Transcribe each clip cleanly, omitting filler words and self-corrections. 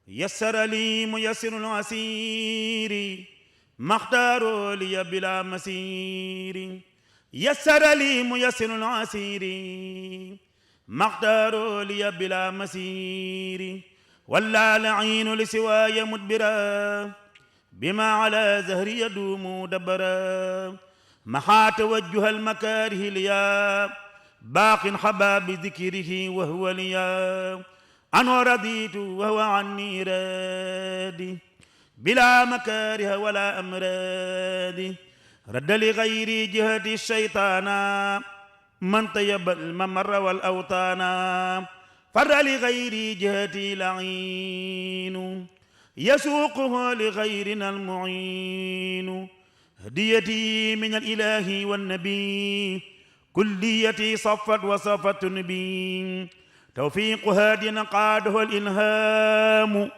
يسر لي ميسر العسير ما اختار لي بلا مسير يسر لي ميسر العسير ما اختار لي بلا مسير ولا لعين لسواي مدبرا بما على زهري يدوم دبرا محا توجه المكاره ليا باق حبا بذكره وهو ليا أنا رضيت وهو عني رادي بلا مكاره ولا أمراد رد لغير جهة الشيطان من طيب الممر والأوطان فر لغير جهتي لعين يسوقه لغيرنا المعين هديتي من الإله والنبي كليتي صفت وصفت نبي توفيق هاد قاده الإلهام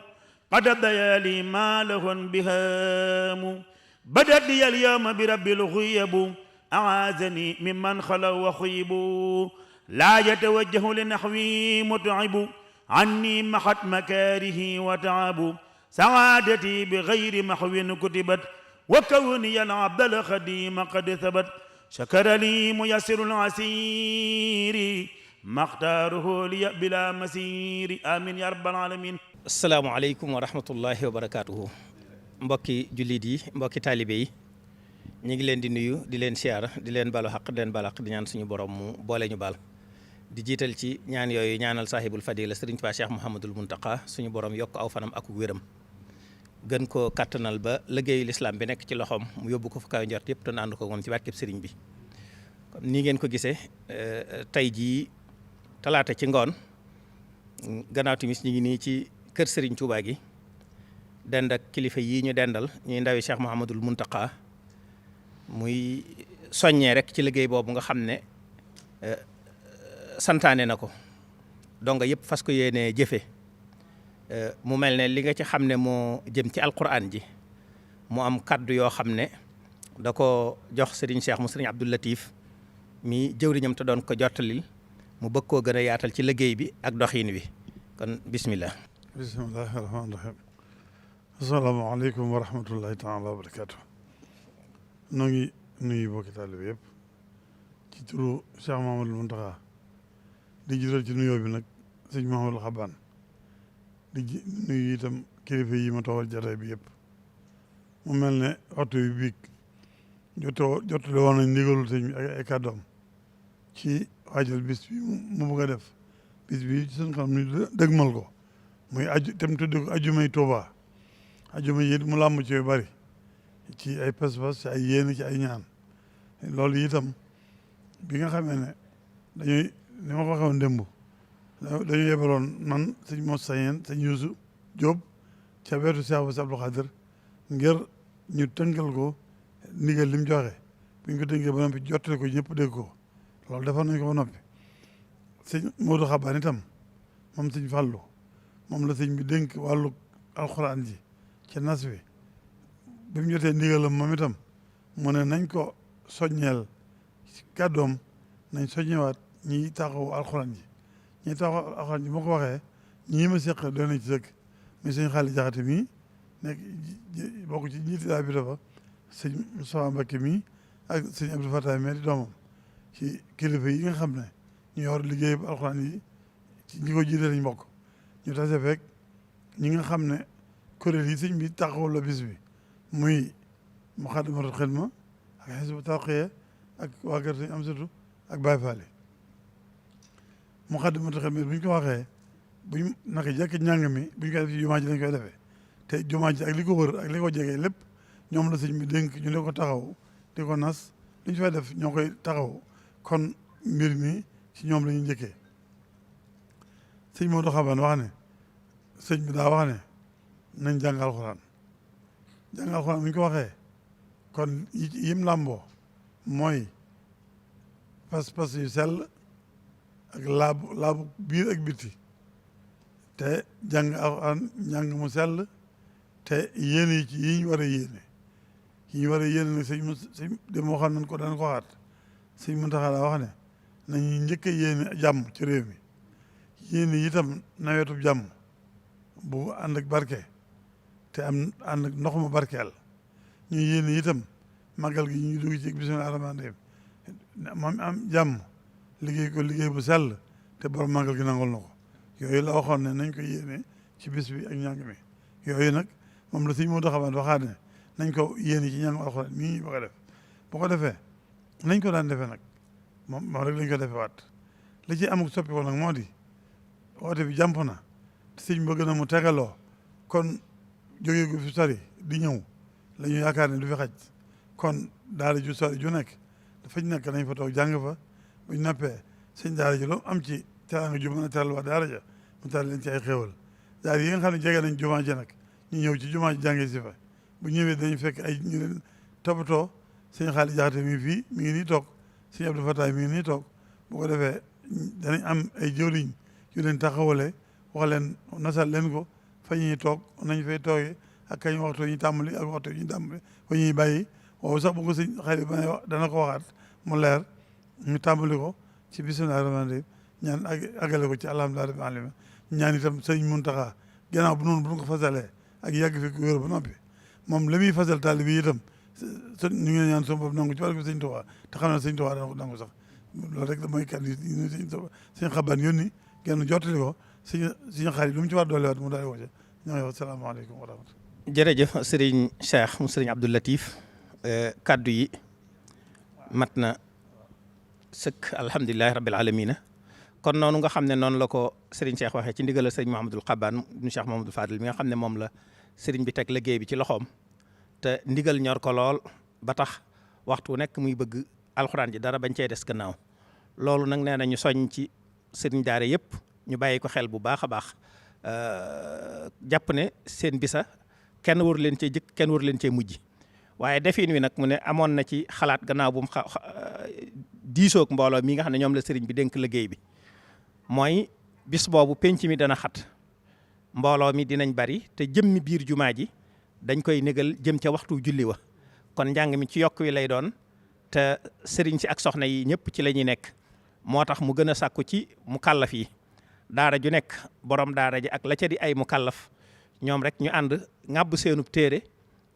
قد الضيالي ما له انبهام بدت لي اليوم برب الغيب أعاذني ممن خلوا وخيبوا لا يتوجه لنحوي متعب عني محت مكاره وتعب سعادتي بغير محو كتبت وكوني العبد الخديم قد ثبت شكر لي ميسر العسير ما اختاره لي بلا مسير آمين يا رب العالمين. asalaamaaleykum wa rahmatullahi wa barakaatuhu. mbokki jullit yi mbokki taalibe yi ñu ngi leen di nuyu di leen siyaar di leen balu xaq di leen balu xaq di ñaan suñu borom mu boole ñu baal di jiital ci ñaan yooyu ñaanal saahibul fadila Sëriñ Tuubaa Cheikh Mouhamadul Muntaqa suñu borom yokk aw fanam ak wéram gën ko kattanal ba liggéeyu lislaam bi nekk ci loxoom mu yóbbu ko fu kaw njort yëpp te ànd ko moom ci barkeb sëriñ bi. nii ngeen ko gisee tey jii talaata ci ngoon gannaaw timis ñu ngi nii ci kër Serigne Touba gi dend ak kilifa yii ñu dendal ñuy ndawi Cheikh Mouhamadul Muntaqa muy soññee rek ci liggéey boobu nga xam ne santaane na ko donga yëpp fas ko yéenee jëfe mu mel ne li nga ci xam ne moo jëm ci alquran ji mu am kaddu yoo xam ne da ko jox Serigne Cheikh mu Serigne Abdou Latif mi jëwriñam te doon ko jottalil mu bëgg koo gën a yaatal ci liggéey bi ak doxiin wi kon bismillah. bismillahi rahmaani rahim. asalaamaaleykum wa rahmatullahi taala wa barakaatu. noo ngi nuyu bokki taalibe yëpp ci turu Cheikh Mouhamadul Muntaxa di jiital ci nuyoo bi nag sëñ Mouhamadul Xabaan di nuyu itam kilifa yi ma toogal jataay bi yëpp mu mel ne waxtu bi biig jottali woon nañ ndigalul sëñ bi ak ay kàddoom ci waajal bis bi mu bëgg a def bis bi ci suñ xam ni dëgmal ko muy tem tudde ko ajumay Tuuba ajuma yi mu làmb ci yu bari ci ay pas-pas ci ay yéene ci ay ñaan loolu itam bi nga xamee ne dañuy ni ma ko waxee woon démb dañu yebaloon man sëñ Mos Sayeen sëñ Yuusu Jóob ca wetu Cheikh Bass Abdou Khadir ngir ñu tënkal ko ndigal li mu joxe bi ñu ko tënkee ba noppi jottali ko ñëpp dégg ko loolu defoon nañ ko ba noppi sëñ Modou Xabaan itam moom sëñ Fàllu moom la sëñ bi dénk wàllu alxuraan ji ci nas wi bi mu jotee ndigalam moom itam mu ne nañ ko soññeel kàddoom nañ soññewaat ñiy taxaw alxuraan ji ñiy taxaw alxuraan ji moo ko waxee ñii ma seq doon nañ ci sëkk muy sëñ Xaali Jaxate mii nekk bokk ci ñiiti daa bi dafa sëñ Moustapha Mbacké mii ak sëñ Abdou Fatah mii di doomam ci kilifa yi nga xam ne ñu yor liggéey bu alxuraan yi ci ñi ko jiite lañ bokk ñu tase fekk ñi nga xam ne kuréel yi sëñ bi taxawul la bis bi muy Muxaddamatul Xidma ak Hizbut Tarqiyyah ak waa kër sëñ Amsatu ak Baay Faal yi Muxaddamatul Xidma bu ñu ko waxee buñ naka jekk njàng mi buñ koy def ci jumaa ji lañ koy defee te jumaa ji ak li ko wër ak li ko jegee lépp ñoom la sëñ bi dénk ñu ne ko taxaw di ko nas li ñu fay def ñoo koy taxaw kon mbir mi ci ñoom la ñuy njëkkee sëñ Modou Xabaan wax ne sëñ bi daa wax ne nañ jàng alxuraan jàng alxuraan bu ñu ko waxee kon yim làmboo mooy pas-pas yu sell ak laabu biir ak biti te jàng alxuraan njàng mu sell te yéene yi ci yi ñu war a yéene yi ñu war a yéene nag sëñ dem waxoon nañ ko daan ko waxaat sëñ Muntaxa daa wax ne nañu njëkk a yéene jàmm ci réew mi yéene itam nawetu jàmm bu ànd ak barke te am ànd ak ndox mu barkeel ñu yéene itam màggal gi ñu dugg ci bismillaahi rahmaani rahiim moom am jàmm liggéey ko liggéey bu sell te borom màggal gi nangul na ko yooyu la waxoon ne nañ ko yéene ci bis bi ak njàng mi yooyu nag moom la sëñ Modou Xaban waxaat ne nañ ko yéene ci njàng alxuraan mii ñu bëgg a def bu ko defee nañ ko daan defee nag moom rek lañ ko defee waat li ci amuk soppi ko nag moo di woote bi jàmp na te sëñ bëgg na mu tegaloo kon jógee gu fi sori di ñëw la ñu yaakaar ne du fi xaj kon daara ju sori ju nekk dafañ nekk nañ fa toog jàng fa buñ nappee sëñ daara ji lu am ci teraanga ju mën a teral waa daara ja mu teral leen ci ay xéewal daara yi nga xam ne jege nañ jumaa ji nag ñu ñëw ci jumaa ji jàngee si fa bu ñëwee dañu fekk ay ñu leen toppatoo sëñ Xaali Jaxate mi fii mi ngi nii toog sëñ Abdou Fataay mi ngi nii toog bu ko defee danañ am ay jëwriñ yu leen taxawale wax leen nasal leen ko fa ñuy toog nañ fay toogee ak kañ waxtu ñu tàmbali ak waxtu ñu tàmbali fa ñuy bàyyi waaw sax bu ko sëñ Xaali ba dana ko waxaat mu leer ñu tàmbali ko ci bismillaahi rahmaani rahiim ñaan agale ko ci alhamdulillahi rabbil aalamiin ñaan itam sëñ Muntaxa gannaaw bu noonu bu ñu ko fasalee ak yàgg fi wér ba noppi moom la muy fasal taalibe yi itam ñu ngi ñaan sama bopp nangu ci barke sëñ Tuubaa te xam ne sëñ Tuubaa dana ko nangu sax loolu rek mooy kàddu yi sëñ Xaban yónni genn jottali ko sëñ Xaali lu mu ci war doole waat mu daal ko ci ñoo ngi wax salaamaaleykum wa rahmatulah. jërëjëf sëriñ Cheikh mu sëriñ Abdou Latif kaddu yi mat na sëkk alhamdulilahi rabbil alamina kon noonu nga xam ne noonu la ko sëriñ Cheikh waxee ci ndigal sëriñ Mouhamadul Xaban ibnu Cheikh Mouhamadul Fadil mi nga xam ne moom la sëriñ bi teg liggéey bi ci loxoom te ndigal ñor ko lool ba tax waxtu nekk muy bëgg alxuraan ji dara bañ cee des gannaaw loolu nag nee na ñu soññ ci sëriñ daara yëpp ñu bàyyi ko xel bu baax a baax jàpp ne seen bisa kenn waru leen cee jëkk kenn waru leen cee mujj waaye defin wi nag mu ne amoon na ci xalaat gannaaw bu mu diisoog mbooloo mi nga xam ne ñoom la sëriñ bi dénk liggéey bi mooy bis boobu penc mi dana xat mbooloo mi dinañ bari te jëmmi biir jumaa ji dañ koy négal jëm ca waxtu julli wa kon njàng mi ci yokk wi lay doon te sëriñ si ak soxna yi ñëpp ci la ñuy nekk moo tax mu gën a sàkku ci mu kàllaf yi daara ju nekk borom daara ji ak la ca di ay mu kàllaf ñoom rek ñu ànd ŋàbb seenub téere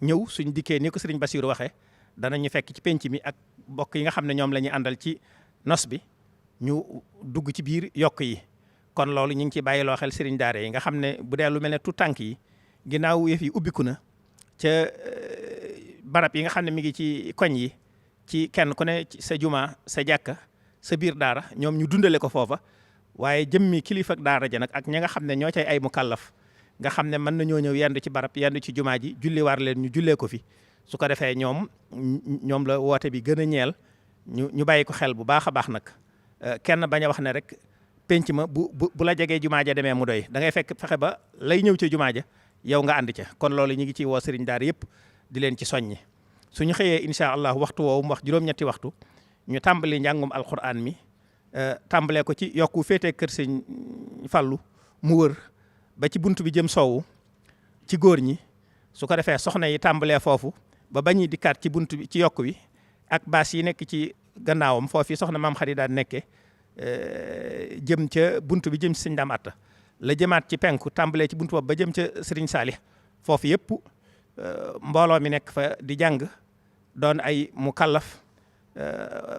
ñëw suñ dikkee ni ko sëriñ Basiiru waxee danañu fekk ci penc mi ak mbokk yi nga xam ne ñoom la ñuy àndal ci nos bi ñu dugg ci biir yokk yi kon loolu ñu ngi ciy bàyyiloo xel sëriñ daara yi nga xam ne bu dee lu mel ne tout tànk yi ginnaaw yëf yi ubbiku na ca barab yi nga xam ne mi ngi ci koñ yi ci kenn ku ne sa juma sa jàkka sa biir daara ñoom ñu dundale ko foofa waaye jëmmi kilifa ak daara ja nag ak ñi nga xam ne ñoo cay ay mukallaf nga xam ne mën nañoo ñëw yendu ci barab yendu ci jumaa ji julli war leen ñu jullee ko fi su ko defee ñoom la woote bi gën a ñeel ñu bàyyi ko xel bu baax a baax nag kenn bañ a wax ne rek penc ma bu la jegee jumaa ja demee mu doy da ngay fexe ba lay ñëw ca jumaa ja yow nga ànd ca kon loolu ñu ngi ciy woo sëriñ daara yëpp di leen ci soññi suñu xëyee incha allah waxtu woowu mu wax juróom-ñetti waxtu ñu tàmbali njàngum alquran mi tàmbalee ko ci yokku féetee kër sëñ Fallu mu wër ba ci bunt bi jëm soowu ci góor ñi su ko defee soxna yi tàmbalee foofu ba bañuy dikkaat ci bunt bi ci yokk wi ak baas yi nekk ci gannaawam foofu soxna maam xarit daan nekkee jëm ca bunt bi jëm ci sëñ Daam Atta la jëmaat ci penku tàmbalee ci buntu boobu ba jëm ca sëriñ Saalix foofu yëpp mbooloo mi nekk fa di jàng doon ay mu kallaf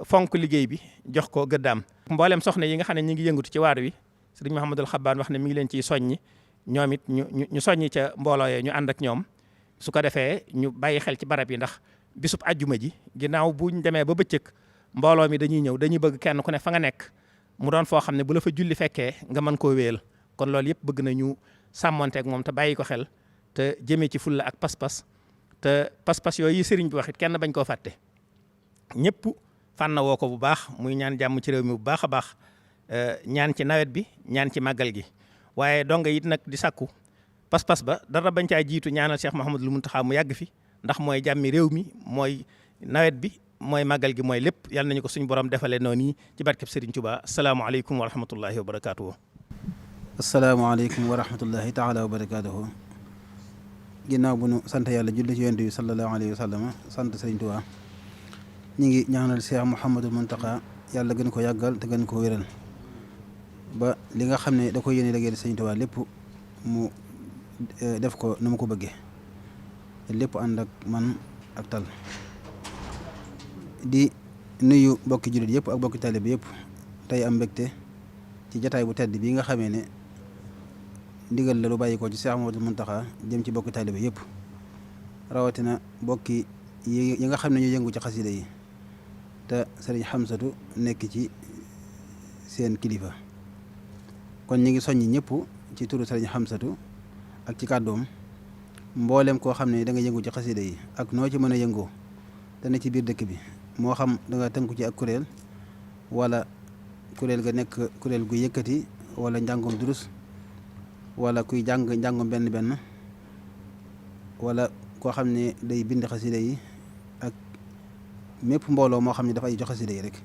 fonk liggéey bi jox ko gëddaam mboolem soxna yi nga xam ne ñi ngi yëngatu ci waar wi sëriñ Mouhamadul Xabbaan wax ne mi ngi leen ciy soññi ñoom it ñu soññi ca mbooloo yee ñu ànd ak ñoom su ko defee ñu bàyyi xel ci barab yi ndax bisub ajjuma ji ginnaaw buñ demee ba bëccëg mbooloo mi dañuy ñëw dañuy bëgg kenn ku ne fa nga nekk mu doon foo xam ne bu la fa julli fekkee nga mën koo wéyal kon loolu yëpp bëgg nañu sàmmonteeg moom te bàyyi ko xel te jëmee ci fulla ak pas-pas te pas-pas yooyu sëriñ bi wax it kenn bañ koo fàtte ñëpp fànn woo ko bu baax muy ñaan jàmm ci réew mi bu baax a baax ñaan ci nawet bi ñaan ci màggal gi waaye donga it nag di sàkku pas-pas ba dara bañ caa jiitu ñaanal Cheikh Mouhamadul Mountakha mu yàgg fi ndax mooy jàmmi réew mi mooy nawet bi mooy màggal gi mooy lépp yàlla nañu ko suñu borom defalee noonu yi ci barkeb Serigne Touba asalaamaaleykum wa rahmatullahi wa barakaatuhu. asalaamaaleykum wa rahmatullahi taala wa barakaatuhu. ginnaaw bu nu sant yàlla julli ci yonent bi sallallahu alayhi wa sallam sant Serigne Touba ñu ngi ñaanal Cheikh Mouhamadul Mountakha yàlla gën ko yàggal te gën ko wéral ba li nga xam ne da ko yéene liggéeyal Serigne Touba lépp mu def ko nu ma ko bëggee lépp ànd ak man ak tal di nuyu bokki jullit yëpp ak bokki taalibe bi yëpp tey am mbégte ci jataay bu tedd bii nga xamee ne ndigal la lu bàyyi ko ci Cheikh Mouhamadoul Mountakha jëm ci bokki taalibe yëpp rawatina bokki yi nga xam ne ñu yëngu ci xasida yi te sëriñ Xamsatu nekk ci seen kilifa kon ñu ngi soññi ñëpp ci turu sëriñ Xamsatu ak ci kàddoom mboolem koo xam ne da nga yëngu ci xasida yi ak noo ci mën a yëngoo te ne ci biir dëkk bi moo xam da nga tënku ci ak kuréel wala kuréel ga nekk kuréel gu yëkkati wala njàngum durus wala kuy njàngum benn wala koo xam ne day bind xasida yi ak mépp mbooloo moo xam ne dafa ay jox xasida yi rek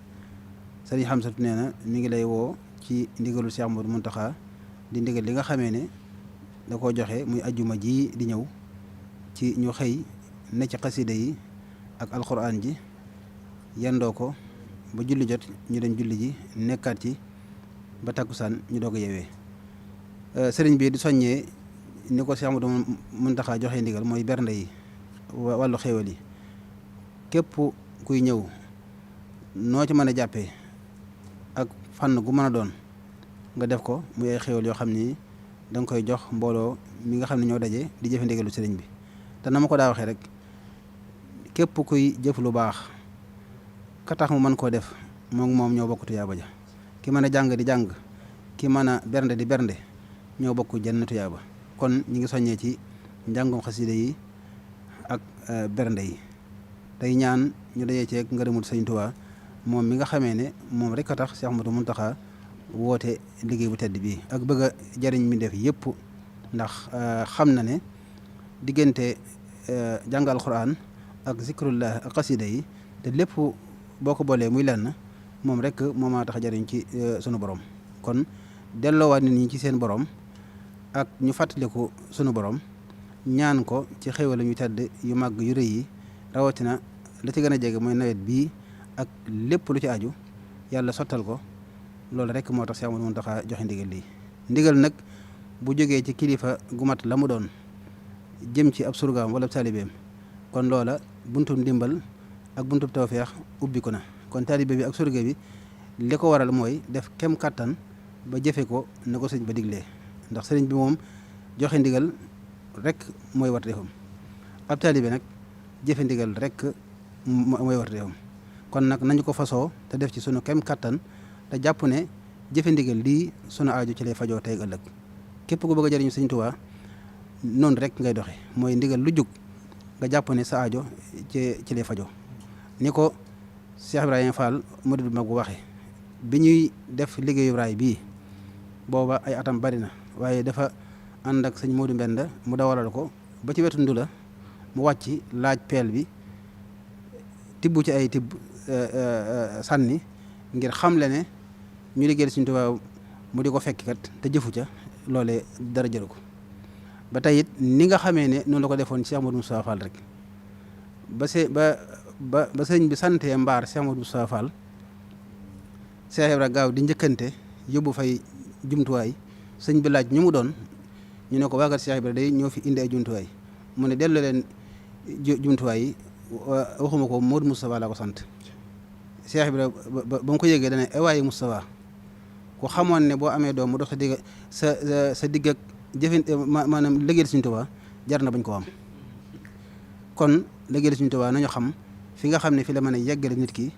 sëriñ Xamsatu nee na mi ngi lay woo ci ndigalul Cheikh Mouhamadoul Mountakha di ndigal li nga xamee ne da koo joxe muy ajjuma ji di ñëw ci ñu xëy ne ci xasida yi ak alxuraan ji yendoo ko ba julli jot ñu dem julli ji nekkaat ci ba takkusaan ñu doog a yeewee sëriñ bi di soññee ni ko Cheikh Mouhamadoul Mountakha joxe ndigal mooy bernde yi wàllu xéewal yi képp kuy ñëw noo ci mën a jàppee ak fànn gu mën a doon nga def ko muy ay xéewal yoo xam ni da nga koy jox mbooloo mi nga xam ne ñoo daje di jëfe ndigalu sëriñ bi te na ma ko daa waxee rek képp kuy jëf lu baax ka tax mu mën koo def moom ñoo bokk tuyaaba ja ki mën a jàng di jàng ki mën a bernde di bernde ñoo bokk jenn tuyaaba kon ñi ngi soññee ci njàngum xasida yi ak bernde yi tey ñaan ñu dajee ceeg ngërëmul sëñ Tuubaa moom mi nga xamee ne moom rek a tax Cheikh Mouhamadoul Mountakha woote liggéey bu tedd bii ak bëgg a jariñ mi def yëpp ndax xam na ne diggante jàng alxuraan ak zikrullah ak xasida yi te lépp boo ko boolee muy lenn moom rek moo maa tax jariñ ci sunu borom kon delloowaat nit ñi ci seen borom ak ñu fàttaliku sunu borom ñaan ko ci xéwal ñu tedd yu màgg yu rëy yi rawatina la ci gën a jege mooy nawet bii ak lépp lu ci aju yàlla sottal ko loolu rek moo tax Cheikh Mouhamadoul Mountakha joxe ndigal lii ndigal nag bu jógee ci kilifa gu mat la mu doon jëm ci ab surgaam wala taalibeem kon loola buntum ndimbal ak buntum tawfeex ubbi ko na kon taalibe bi ak surga bi li ko waral mooy def kem kàttan ba jëfe ko na ko sëñ ba diglee ndax sëriñ bi moom joxe ndigal rek mooy war defam ab taalibe nag jëfe ndigal rek mooy war defam kon nag nañu ko fasoo te def ci sunu kem kàttan te jàpp ne jëfe ndigal lii sunu aajo ci lay fajoo tey ëllëg képp ku bëgg a jëriñu sëñ Tuubaa noonu rek ngay doxe mooy ndigal lu jug nga jàpp ne sa aajo ci lay fajoo ni ko Cheikh Ibrahima Fall murid mag bu waxee bi ñuy def liggéeyu raay bii booba ay atam bari na waaye dafa ànd ak sëñ Modou Mbenda mu dawalal ko ba ci wetu Ndula mu wàcc laaj peel bi tibb ci ay tibb sànni ngir xamle ne ñu liggéeyal Sëñ Tuubaa mu di ko fekk kat te jëfu ca loolee dara jëru ko ba tey it ni nga xamee ne noonu la ko defoon Cheikh Modou Moustapha Fall rek ba sëñ bi santee mbaar Cheikh Modou Moustapha Fall Cheikh Ibra gaaw di njëkkante yóbbu fay jumtuwaay sëñ bi laaj ñu mu doon ñu ne ko waagat Cheikh Ibra day ñoo fi indi ay jumtuwaay mu ne delloo leen jumtuwaay yi waxuma ko Modou Moustapha laa ko sant Cheikh Ibra ba mu ko yëgee dane waaye Moustapha ku xamoon ne boo amee doom mu dox sa digg ak jëfin maanaam liggéeyal Sëñ Tuubaa jar na bañ ko am kon liggéeyal Sëñ Tuubaa nañu xam fi nga xam ne fi la mën a yeggale nit ki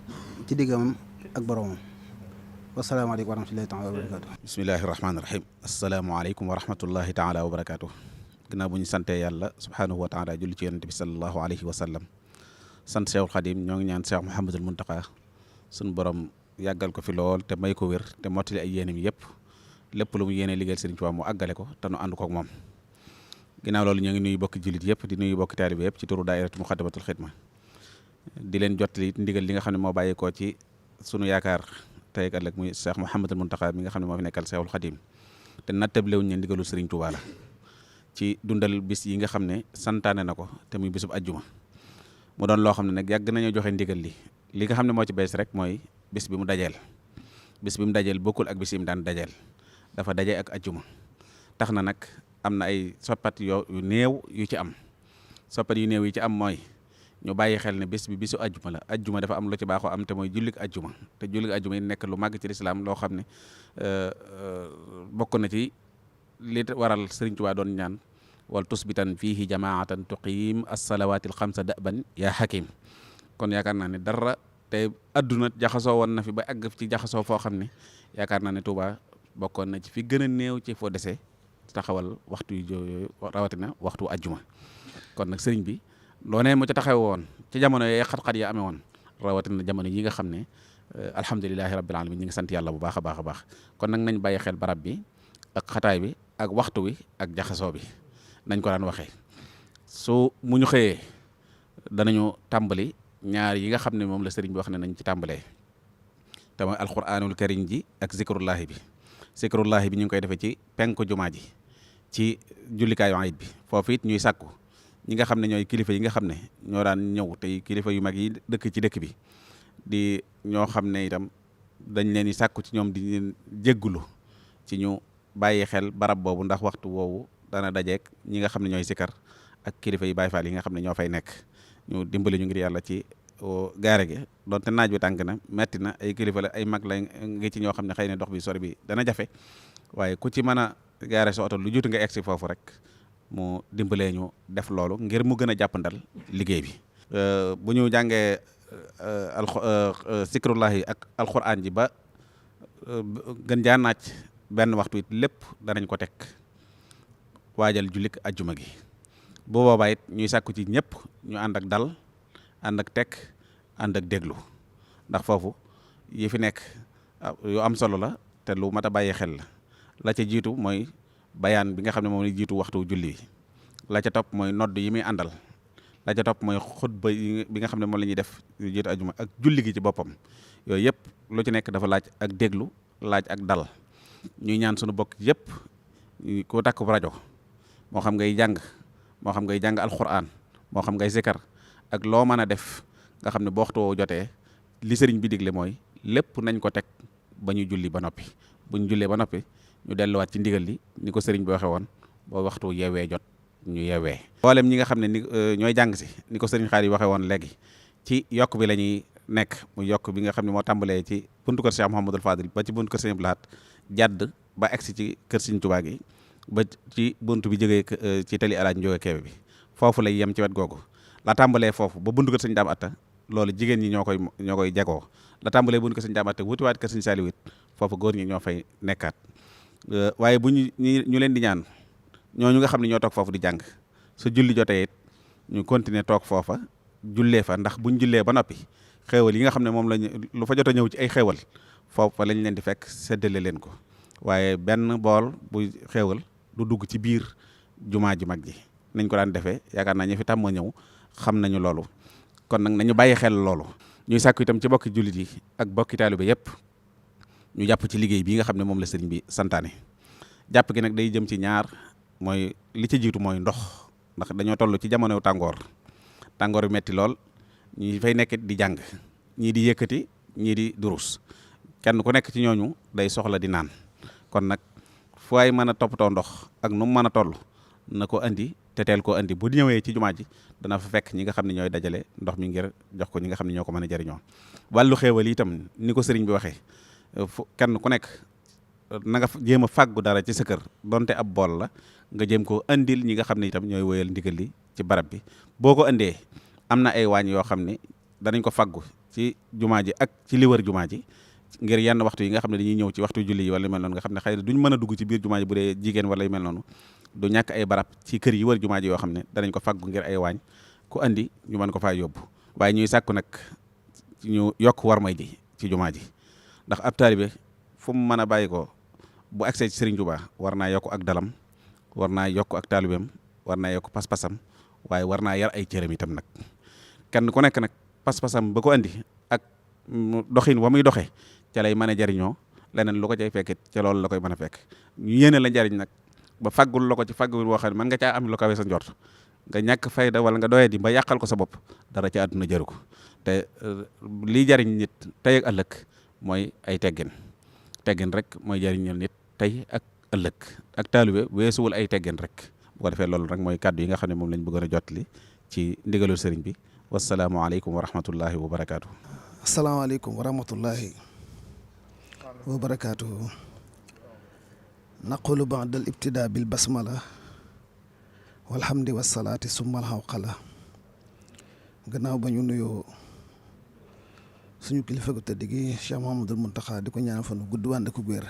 ci diggam ak boromam wasalaamaaleykum wa rahmatullahi taala wa barakatu bismillahi rahmaani rahim asalaamaaleykum wa rahmatullahi taala wa barakatu ginnaaw bu ñu santee yàlla subhaanahu wa taala julli ci yonent bi sallallahu alayhi wa sallam sant Cheikhul Khadim ñoo ngi ñaan Cheikh Mouhamadoul Mountakha suñu borom yàggal ko fi lool te may ko wér te mottali ay yéenam yëpp lépp lu mu yéene liggéeyal Sëriñ Tuubaa mu àggale ko te nu ànd koog moom ginnaaw loolu ñoo ngi nuyu bokki jullit yëpp di nuyu bokki taalibe yëpp ci turu daayiratu Muxaddamatul Xidma di leen jottali ndigal li nga xam ne moo bàyyeekoo ci sunu yaakaar tey ak ëllëg muy Cheikh Mouhamadoul Mountakha mi nga xam ne moo fi nekkal Cheikhul Khadim te nattablewuñ ne ndigalul Sëriñ Tuubaa la ci dundal bis yi nga xam ne santaane na ko te muy bisub ajjuma mu doon loo xam ne nag yàgg nañoo joxe ndigal li nga xam ne moo ci bees rek mooy bis bi mu dajeel bokkul ak bis yi mu daan dajeel dafa daje ak ajjuma tax na nag am na ay soppat yu néew yu ci am. soppat yu néew yi ci am mooy ñu bàyyi xel ne bés bi bisu ajjuma la ajjuma dafa am lu ci baaxoo am te mooy jullik ajjuma te jullik ajjuma yi nekk lu màgg ci lislaam loo xam ne bokk na ci li waral Sëriñ Tuubaa doon ñaan wal tusbitan fiihi jamaatan tuqiim as-salawaatil xamsa daban yaa hakim kon yaakaar naa ne dara te adduna jaxasoo woon na fi ba àgg ci jaxasoo foo xam ne yaakaar naa ne Tuubaa bokkoon na ci fi gën a néew ci foo dese taxawal waxtu yu rawatina waxtu ajjuma kon nag sëriñ bi loonee mu ca taxaw woon ci jamono yee xat-xat yi amee woon rawatina jamono yi nga xam ne alhamdulilahi rabbil alamin ñi ngi sant yàlla bu baax a baax a baax kon nag nañ bàyyi xel barab bi ak xataay bi ak waxtu wi ak jaxasoo bi nañ ko daan waxee su mu ñu xëyee danañu tàmbali ñaar yi nga xam ne moom la sëriñ bi wax ne nañ ci tàmbalee te mooy alquranul karim ji ak zikrullahi bi zikrullahi bi ñu ngi koy defee ci penku jumaa ji ci jullikaayu ayit bi foofu it ñuy sàkku ñi nga xam ne ñooy kilifa yi nga xam ne ñoo daan ñëw tey kilifa yu mag yi dëkk ci dëkk bi di ñoo xam ne itam dañ leen di sàkku ci ñoom di leen jéggulu ci ñu bàyyi xel barab boobu ndax waxtu woowu dana dajeek ñi nga xam ne ñooy sikar ak kilifa yi Baay Faal yi nga xam ne ñoo fay nekk ñu dimbali ñu ngir yàlla ci gaare gi donte naaj bi tàng na metti na ay kilifa la ay mag la ngi ci ñoo xam ne xëy na dox bi sori bi dana jafe waaye ku ci mën a gaare sa oto lu juutu nga egsi foofu rek mu dimbalee ñu def loolu ngir mu gën a jàppandal liggéey bi bu ñu jàngee zikrullahi ak alquran ji ba gën jaa naaj benn waxtu it lépp danañ ko teg waajal jullik ajjuma gi bu boobaa it ñuy sàkku ci ñëpp ñu ànd ak dal ànd ak tekk ànd ak déglu ndax foofu yi fi nekk yu am solo la te lu mat a bàyyi xel la ca jiitu mooy bayaan bi nga xam ne moom la jiitu waxtu julli la ca topp mooy nodd yi muy àndal la ca topp mooy xutba bi nga xam ne moom la ñuy def yu jiitu ajuma ak julli gi ci boppam yooyu yëpp lu ci nekk dafa laaj ak déglu laaj ak dal ñuy ñaan sunu bokk yëpp ku takk rajo moo xam ngay jàng moo xam ngay jàng alquran moo xam ngay zikar ak loo mën a def nga xam ne boo waxtu woo jotee li sëriñ bi digle mooy lépp nañ ko teg ba ñu julli ba noppi bu ñu jullee ba noppi ñu delluwaat ci ndigal li ni ko sëriñ bi waxee woon boo waxtu yeewee jot ñu yeewee mboolem ñi nga xam ne ni ñooy jàng si ni ko sëriñ xaar yi waxee woon léegi ci yokk bi la ñuy nekk mu yokk bi nga xam ne moo tàmbalee ci buntu kër Cheikh Mouhamadul Fadil ba ci buntu kër Sëriñ Abdou Lahad jàdd ba egsi ci kër Sëriñ Tuubaa gi ba ci buntu bi jógee ci tali Alaaji Njóoge Keebe bi foofu lay yem ci wet googu la tàmbalee foofu ba buntu kër Sëriñ Daam Atta loolu jigéen ñi ñoo koy jagoo la tàmbalee buntu kër Sëriñ Daam Atta wutiwaat kër Sëriñ Saaliw it foofu góor ñi ñoo fay nekkaat waaye bu ñu leen di ñaan ñooñu nga xam ne ñoo toog foofu di jàng su julli jotee it ñu continuer toog foofa jullee fa ndax buñ jullee ba noppi xéewal yi nga xam ne moom lañ lu fa jot a ñëw ci ay xéewal foofa lañ leen di fekk séddale leen ko waaye benn bool bu xéewal du dugg ci biir jumaa ji mag ji nañ ko daan defee yaakaar naa ñu fi tàmm ñëw xam nañu loolu kon nag nañu bàyyi xel loolu ñuy sàkku itam ci bokki jullit yi ak bokki taalibe yépp ñu jàpp ci liggéey bii nga xam ne moom la sëriñ bi santaane jàpp gi nag day jëm ci ñaar mooy li ci jiitu mooy ndox ndax dañoo toll ci jamono tàngoor bi metti lool ñi fay nekk di jàng ñii di yëkkati ñii di durus kenn ku nekk ci ñooñu day soxla di naan kon nag fu waay mën a toppatoo ndox ak nu mu mën a toll na ko andi te teel koo andi bu ñëwee ci jumaa ji dana fa fekk ñi nga xam ne ñooy dajale ndox mi ngir jox ko ñi nga xam ne ñoo ko mën a jëriñoo wàllu xéewal itam ni ko sëriñ bi waxee kenn ku nekk na nga jéem a fàggu dara ci sa kër donte ab bool la nga jéem koo andil ñi nga xam ne itam ñooy woyal ndigal li ci barab bi boo ko andee am na ay waañ yoo xam ne danañ ko fàggu ci jumaa ji ak ci li wër jumaa ji ngir yenn waxtu yi nga xam ne dañuy ñëw ci waxtu julli yi wala yu mel noonu nga xam ne xëy na duñ mën a dugg ci biir jumaa ji bu dee jigéen wala yu mel noonu du ñàkk ay barab ci kër yi wër jumaa ji yoo xam ne danañ ko fàggu ngir ay waañ ku andi ñu mën ko faa yóbbu waaye ñuy sàkku nag ñu yokk warmay ji ci jumaa ji ndax ab taalibe fu mu mën a bàyyi ko bu agsee ci Serigne Touba war naa yokk ak dalam war naa yokk ak taalibeem war naa yokk pas-pasam waaye war naa yar ay cëram itam nag kenn ku nekk nag pas-pasam ba ko andi ak doxin wa muy doxee ca lay mën a jariñoo leneen lu ko cay fekkit ca loolu la koy mën a fekk ñu yéene la jariñ nag ba faggul la ko ci faggul woo xam ne mën nga caa am lu kawe sa njort nga ñàkk fayda wala nga doyee di ba yàqal ko sa bopp dara ci àdduna jëru ko te lii jariñ nit tey ak ëllëg mooy ay teggin rek mooy jariñal nit tey ak ëllëg ak taalibe weesuwul ay teggin rek. bu ko defee loolu rek mooy kàddu yi nga xam ne moom lañ bëggoon a jottali ci ndigalul sëriñ bi wasalaamualeykum wa rahmatullahi wa barakaatu. asalaamaaleykum wa rahmatullahi wa barakaatu. naqulu ba'dal ibtidaa bil basmala walhamdi wasalaati summal hawqala. gannaaw ba ñu nuyoo suñu kilifa gu tëdd gi Cheikh Mouhamadul Mountakha di ko ñaanal fan gudd wànd ku wér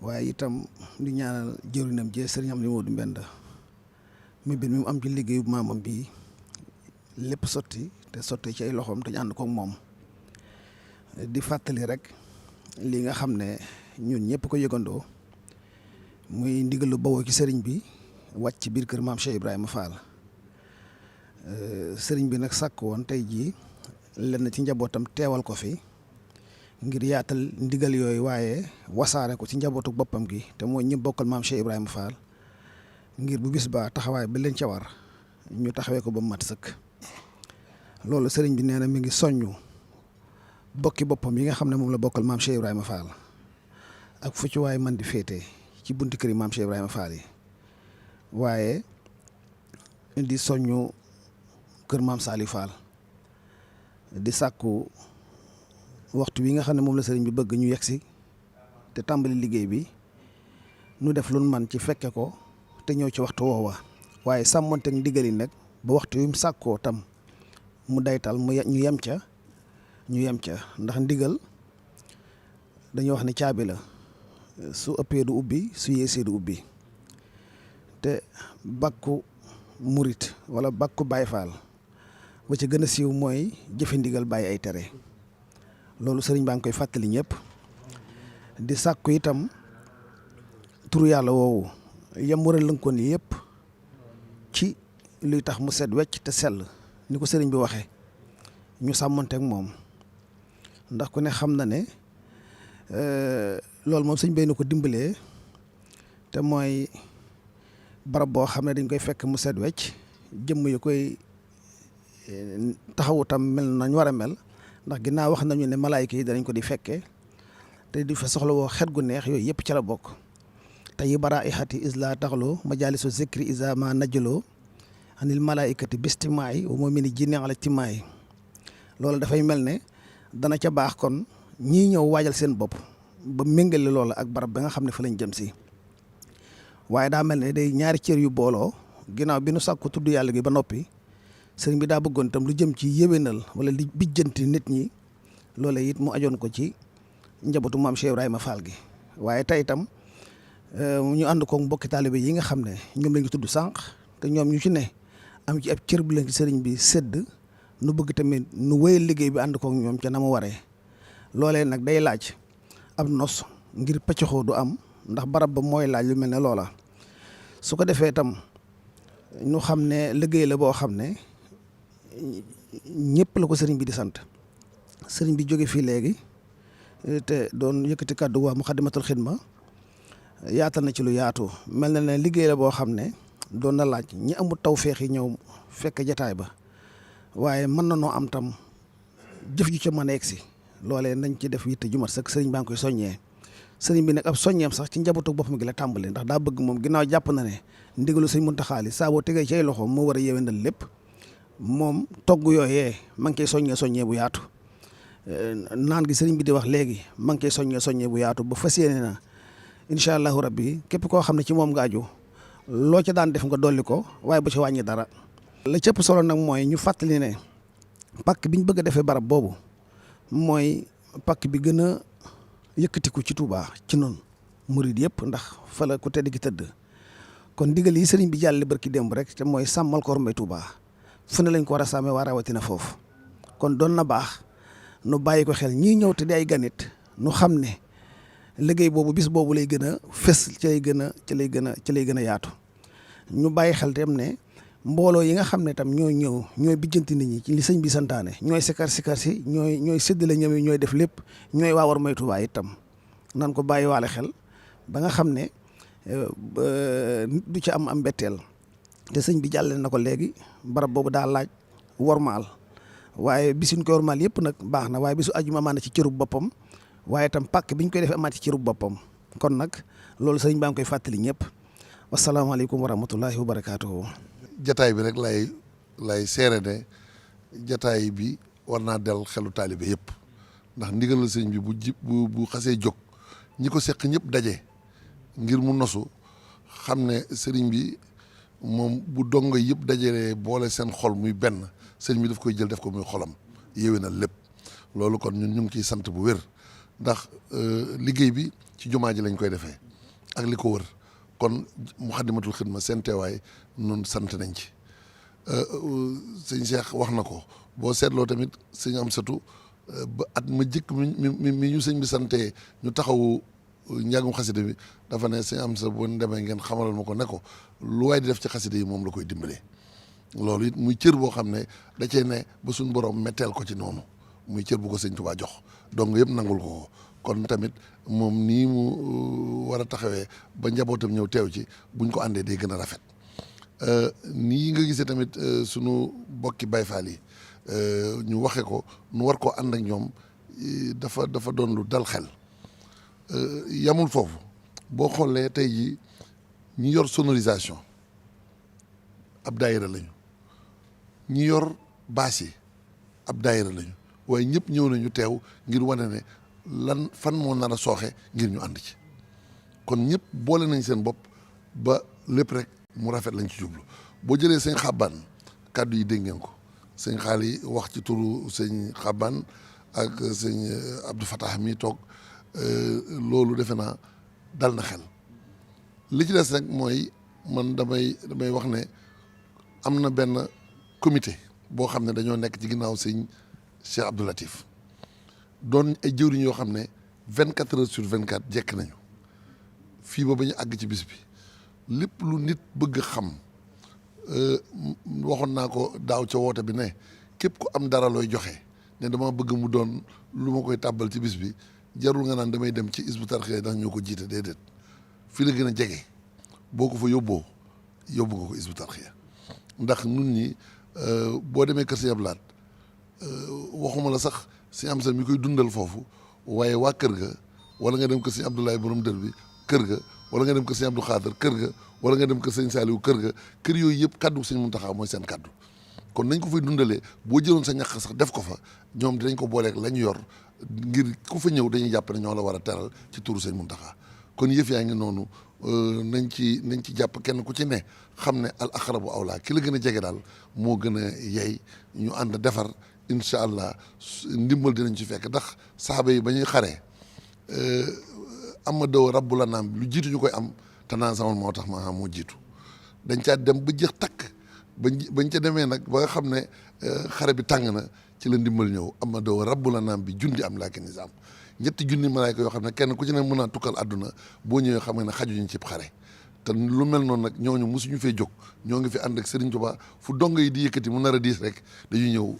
waaye itam di ñaanal jëwrinam jee sëriñ am li Moodu Mbenda mi bir mi mu am ci liggéeyu maamam bi lépp sotti te sotti ci ay loxoom te ñu ànd koog moom di fàttali rek li nga xam ne ñun ñëpp ko yëgandoo muy ndigalu bawoo ci sëriñ bi wàcc ci biir kër maam Cheikh Ibrahima Fall sëriñ bi nag sàkk woon tey jii lenn ci njabootam teewal ko fi ngir yaatal ndigal yooyu waaye wasaare ko ci njabootu boppam gi te mooy ñi bokkal maam Cheikh Ibrahima Fall ngir bu bis ba taxawaay ba leen ca war ñu taxawee ko ba mat sëkk. loolu sëriñ bi nee na mi ngi soññu bokki boppam yi nga xam ne moom la bokkal maam Cheikh Ibrahima Fall ak fu ci waay man di féete ci bunti kër yi maam Cheikh Ibrahima Fall yi waaye di soññu kër maam Saliou Fall di sàkku waxtu wi nga xam ne moom la sëriñ bi bëgg ñu yegsi te tàmbali liggéey bi nu def lu man ci fekke ko te ñëw ci waxtu woowa waaye sàmmonteeg ndigal yi nag ba waxtu wi mu sàkkoo tam mu daytal ñu yem ca ndax ndigal dañuy wax ne caabi la su ëppee du ubbi su yeesee du ubbi te bakku murit wala bakku Baay Faal ba ci gën a siiw mooy jëfe ndigal bàyyi ay tere loolu sëriñ baa ngi koy fàttali ñëpp di sàkku itam turu yàlla woowu yam war a lënkoon yëpp ci luy tax mu set wecc te sell ni ko sëriñ bi waxee ñu sàmmonteeg moom ndax ku ne xam na ne loolu moom sëñ bay na ko dimbalee te mooy barab boo xam ne dañ koy fekk mu set wecc jëmm yu koy taxawu tam mel nañ war a mel ndax ginnaaw wax nañu ne malaayka yi danañ ko di fekkee te di fa soxla woo xet gu neex yooyu yëpp ca la bokk te yi bara i xati isla taxloo majalisu zikri isa ma najjaloo anil malaayikati bistimaay wa moo mini jinne ala timaay loolu dafay mel ne dana ca baax kon ñii ñëw waajal seen bopp ba méngale loola ak barab ba nga xam ne fa lañ jëm si waaye daa mel ne day ñaari cër yu booloo ginnaaw bi nu sàkku tudd yàlla gi ba noppi sëriñ bi daa bëggoon itam lu jëm ci yéwénal wala li bijjanti nit ñi loola it mu ajoon ko ci njabootu maam Cheikh Ibrahima Fall gi waaye tey itam ñu ànd ko mbokki taalibe yi nga xam ne ñoom la ñu tudd sànq te ñoom ñu ci ne am ci ab cër bu leen ci sëriñ bi sédd nu bëgg tamit nu wéyal liggéey bi ànd koog ñoom ca na mu waree loolee nag day laaj ab nos ngir pëccoxoo du am ndax barab ba mooy laaj lu mel ne loola su ko defee itam ñu xam ne liggéey la boo xam ne ñëpp la ko sëriñ bi di sant sëriñ bi jóge fii léegi te doon yëkkati kàddu waa Muxaddamatul Xidma yaatal na ci lu yaatu mel na ne liggéey la boo xam ne doon na laaj ñi amul tawféex yi ñëw fekk jataay ba waaye mën na noo am tam jëf ju ca mën a egsi loolee nañ ci def yitte ju mat sëkk sëriñ baa ngi koy soññee sëriñ bi nag ab soññeem sax ci njabootu boppam gi la tàmbali ndax daa bëgg moom ginnaaw jàpp na ne ndigalu sëñ Muntaxa li saa boo tegee ci ay loxoom moo war a yéwénal lépp moom togg yooyee ma ngi koy soññee bu yaatu naan gi sëriñ bi di wax léegi ma ngi koy soññee bu yaatu ba fas yéene na incha allahu rabbi képp koo xam ne ci moom nga aju loo ca daan def nga dolli ko waaye bu ci wàññi dara. la cëpp solo nag mooy ñu fàttali ne pàkk bi ñu bëgg a defee barab boobu mooy pàkk bi gën a yëkkatiku ci Touba ci noonu murid yëpp ndax fa la ku tedd gi tëdd kon ndigal yi sëriñ bi jàlle barki démb rek te mooy sàmmal ko ormay Touba fu ne lañ ko war a sàmmee waa rawatina foofu kon doon na baax nu bàyyi ko xel ñii ñëw te di ay ganit nu xam ne liggéey boobu bis boobu lay gën a fës ci lay gën a yaatu ñu bàyyi xel tam ne mbooloo yi nga xam ne tam ñooy ñëw ñooy bijjanti nit ñi ci li sëñ bi santaane ñooy sikar si ñooy séddale ñoom yi ñooy def lépp ñooy waa war moytu waa itam nan ko bàyyi waale xel ba nga xam ne du ci am mbetteel te sëñ bi jàllale na ko léegi barab boobu daa laaj wormaal waaye bisuñ ko wormaal yëpp nag baax na waaye bisu ajuma amaat na ci cërub boppam waaye itam pàkk bi ñu koy defee amaat ci cërub boppam kon nag loolu sëriñ baa ngi koy fàttali ñëpp wasalaamaaleykum wa rahmatullahi wa barakaatuhu. jataay bi rek lay seere ne jataay bi war naa del xelu taalibe yëpp ndax ndigalal sëriñ bi bu xasee jóg ñi ko seq ñëpp daje ngir mu nosu xam ne sëriñ bi moom bu dongo yëpp dajalee boole seen xol muy benn sëriñ bi daf koy jël def ko muy xolam yéwénal lépp loolu kon ñun ñu ngi ciy sant bu wér ndax liggéey bi ci jumaa ji lañ koy defee ak li ko wër kon Muxaddamatul Xidma seen teewaay nun sant nañ ci sëñ Cheikh wax na ko boo seetloo tamit sëñ Amsatu ba at ma jëkk mi ñu sëñ bi santee ñu taxawu njàngum xasida bi dafa ne sëñ Amsatu bu demee ngeen xamalal ma ko ne ko lu waay di def ci xasida yi moom la koy dimbalee loolu it muy cër boo xam ne da cee ne ba suñ borom metteel ko ci noonu muy cër bu ko sëñ Tuubaa jox donc yëpp nangul ko kon tamit moom nii mu war a taxawee ba njabootam ñëw teew ci buñ ko àndee day gën a rafet nii nga gisee tamit sunu bokki Baay Faal yi ñu waxe ko nu war koo ànd ak ñoom dafa doon lu dal xel yamul foofu boo xoolee tey ji ñi yor sonorisation ab daayira lañu ñi yor baas yi ab daayira lañu waaye ñëpp ñëw nañu teew ngir wane ne lan fan moo nar a sooxe ngir ñu ànd ci kon ñëpp boole nañ seen bopp ba lépp rek mu rafet lañ ci jublu boo jëlee sëñ Xabbaan kàddu yi dégg ngeen ko sëñ Xaali wax ci turu sëñ Xabbaan ak sëñ Abdou Fatah mi toog loolu defe naa dal na xel li ci des rek mooy man damay wax ne am na benn comité boo xam ne dañoo nekk ci ginnaaw sëñ Cheikh Abdou Latif doon ay jëwriñ yoo xam ne 24 heures sur 24 jekk nañu fii ba ñu àgg ci bis bi lépp lu nit bëgg xam waxoon naa ko daaw ca woote bi ne képp ku am dara looy joxe ne dama bëgg mu doon lu ma koy tàbbal ci bis bi jarul nga naan damay dem ci Hizbut Tarqiyyah ndax ñoo ko jiite déedéet fii la gën a jege boo ko fa yóbbu nga ko Hizbut Tarqiyyah ndax nun ñi boo demee kër Sëñ Abdou Lahad waxuma la sax si am sa mi koy dundal foofu waaye waa kër ga wala nga dem kër Sëñ Abdoulaye borom dër bi kër ga wala nga dem kër Sëñ Abdou Khadr kër ga wala nga dem kër Sëñ Saliou kër ga kër yooyu yëpp kaddu Sëñ Muntaxa mooy seen kaddu kon nañ ko fay dundalee boo jëloon sa ñax sax def ko fa ñoom dinañ ko booleeg la ñu yor ngir ku fa ñëw dañuy jàpp ne ñoo la war a teral ci turu Sëñ Muntaxa kon yëf yaa ngi noonu nañ ci jàpp kenn ku ci ne xam ne al aqrabu awlaa ki la gën a jege daal moo gën a yey ñu ànd defar incha allah ndimbal dinañ ci fekk ndax saaba yi ba ñuy xaree ama dow rabbu la naam lu jiitu ñu koy am te naan sama moo tax ma moo jiitu dañ caa dem ba jeex takk bañ ca demee nag ba nga xam ne xare bi tàng na ci la ndimbal ñëw ama dow rabbu la naam bi jundi am laakin nizaam ñetti junni malaayka yoo xam ne kenn ku ci ne mën naa tukkal àdduna boo ñëwee xam ne xajuñu cib xare te lu mel noonu nag ñooñu mosuñu fee jóg ñoo ngi fi ànd ak Serigne Touba fu dong yi di yëkkati mu nar a diis rek dañuy ñëw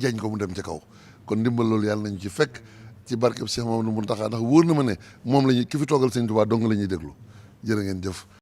jañ ko mu dem ca kaw kon ndimbal loolu yàlla nañu ci fekk ci barkeb Cheikh Mamadou Mountakha ndax wóor na ma ne moom la ñuy ki fi toogal Serigne Touba dong la ñuy déglu jërë ngeen jëf